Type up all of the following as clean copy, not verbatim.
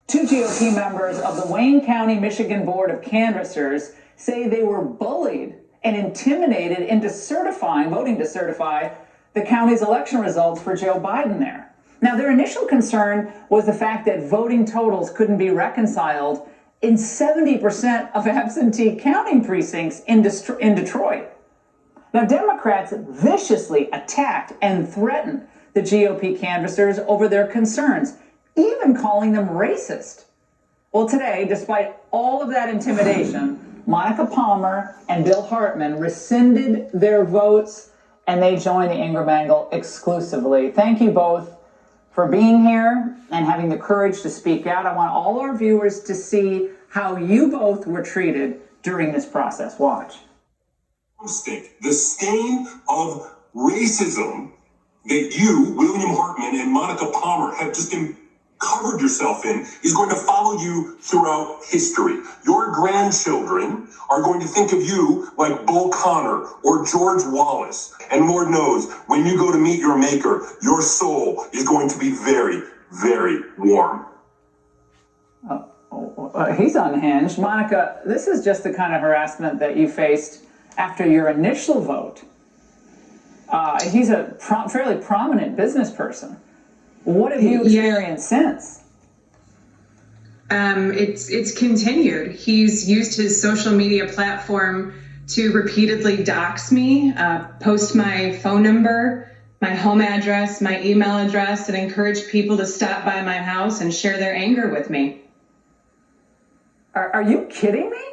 Two GOP members of the Wayne County, Michigan Board of Canvassers say they were bullied and intimidated into voting to certify the county's election results for Joe Biden there. Now, their initial concern was the fact that voting totals couldn't be reconciled in 70% of absentee counting precincts in Detroit. Now, Democrats viciously attacked and threatened the GOP canvassers over their concerns, even calling them racist. Well, today, despite all of that intimidation, Monica Palmer and Bill Hartman rescinded their votes and they joined the Ingram Angle exclusively. Thank you both for being here and having the courage to speak out. I want all our viewers to see how you both were treated during this process. Watch. The stain of racism that you, William Hartman, and Monica Palmer have just covered yourself in is going to follow you throughout history. Your grandchildren are going to think of you like Bull Connor or George Wallace. And Lord knows, when you go to meet your maker, your soul is going to be very, very warm. He's unhinged. Monica, this is just the kind of harassment that you faced after your initial vote. He's a fairly prominent business person. What have you experienced since? It's continued. He's used his social media platform to repeatedly dox me, post my phone number, my home address, my email address, and encourage people to stop by my house and share their anger with me. Are you kidding me?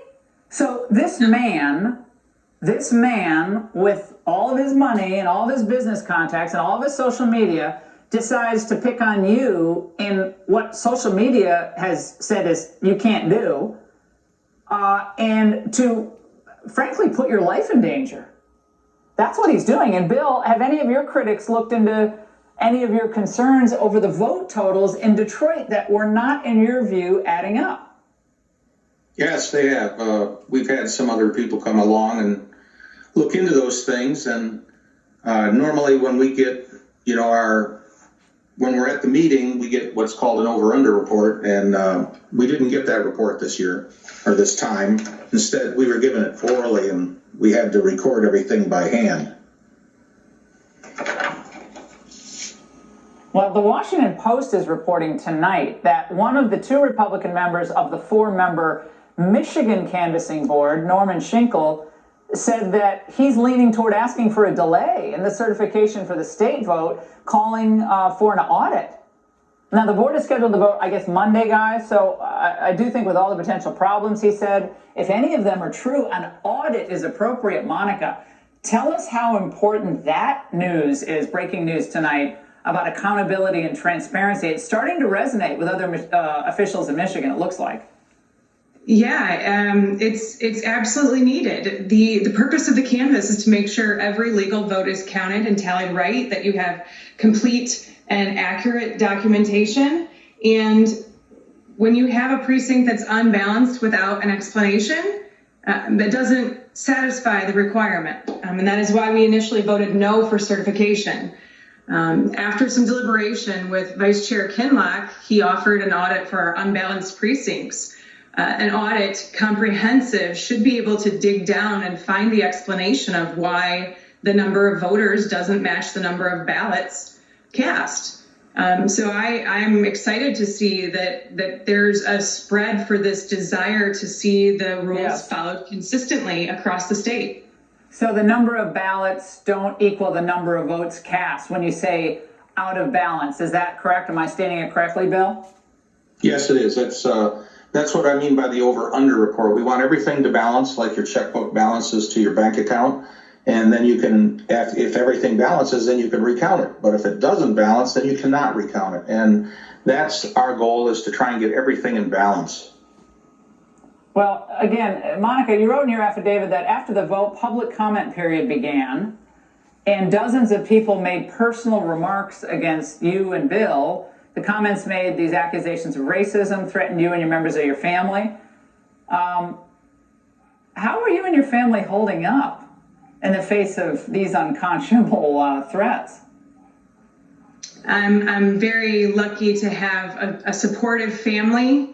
So this man with all of his money and all of his business contacts and all of his social media decides to pick on you in what social media has said is you can't do, and to frankly put your life in danger. That's what he's doing. And Bill, have any of your critics looked into any of your concerns over the vote totals in Detroit that were not, in your view, adding up? Yes, they have. We've had some other people come along and look into those things. And normally when we get, when we're at the meeting, we get what's called an over-under report. And we didn't get that report this year or this time. Instead, we were given it orally and we had to record everything by hand. Well, the Washington Post is reporting tonight that one of the two Republican members of the four-member Michigan canvassing board, Norman Schinkel, said that he's leaning toward asking for a delay in the certification for the state vote, calling for an audit. Now, the board is scheduled to vote, I guess, Monday, guys. So I do think with all the potential problems, he said, if any of them are true, an audit is appropriate. Monica, tell us how important that news is, breaking news tonight, about accountability and transparency. It's starting to resonate with other officials in Michigan, it looks like. Yeah, it's absolutely needed. The purpose of the canvass is to make sure every legal vote is counted and tallied right, that you have complete and accurate documentation. And when you have a precinct that's unbalanced without an explanation, that doesn't satisfy the requirement. And that is why we initially voted no for certification. After some deliberation with Vice Chair Kinloch, he offered an audit for our unbalanced precincts. An audit, comprehensive, should be able to dig down and find the explanation of why the number of voters doesn't match the number of ballots cast. So I'm excited to see that there's a spread for this desire to see the rules followed consistently across the state. So the number of ballots don't equal the number of votes cast when you say out of balance. Is that correct? Am I stating it correctly, Bill? Yes, it is. That's what I mean by the over-under report. We want everything to balance, like your checkbook balances to your bank account. And then you can, if everything balances, then you can recount it. But if it doesn't balance, then you cannot recount it. And that's our goal, is to try and get everything in balance. Well, again, Monica, you wrote in your affidavit that after the vote, public comment period began, and dozens of people made personal remarks against you and Bill. The comments made these accusations of racism, threatened you and your members of your family. How are you and your family holding up in the face of these unconscionable threats? I'm very lucky to have a supportive family.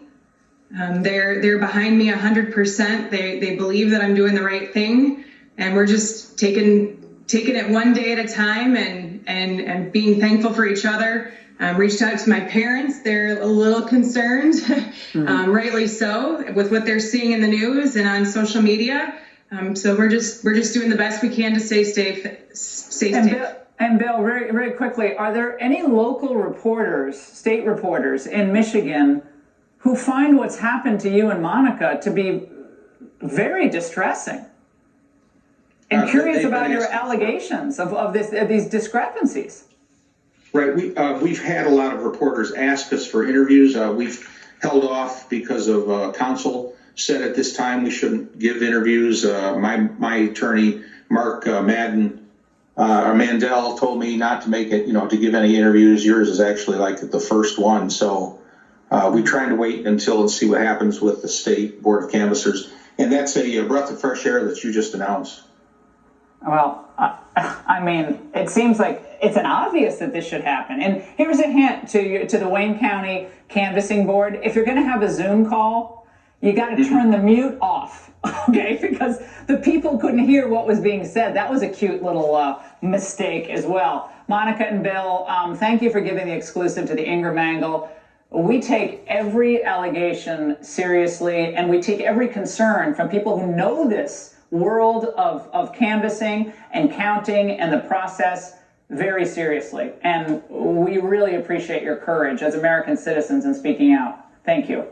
They're behind me 100%. They believe that I'm doing the right thing, and we're just taking it one day at a time and being thankful for each other. Reached out to my parents. They're a little concerned, rightly so, with what they're seeing in the news and on social media. So we're just doing the best we can to stay safe. And Bill, very, very quickly, are there any local reporters, state reporters in Michigan who find what's happened to you and Monica to be very distressing? And curious about your allegations of these discrepancies. Right. We've had a lot of reporters ask us for interviews. We've held off because of counsel said at this time we shouldn't give interviews. My attorney, Mark Mandel, told me not to make it, to give any interviews. Yours is actually like the first one. So we're trying to wait until and see what happens with the State Board of Canvassers. And that's a breath of fresh air that you just announced. Well, I mean, it seems like it's an obvious that this should happen. And here's a hint to the Wayne County Canvassing Board. If you're going to have a Zoom call, you got to turn the mute off, okay? Because the people couldn't hear what was being said. That was a cute little mistake as well. Monica and Bill, thank you for giving the exclusive to the Ingram Angle. We take every allegation seriously, and we take every concern from people who know this world of canvassing and counting and the process very seriously. And we really appreciate your courage as American citizens in speaking out. Thank you.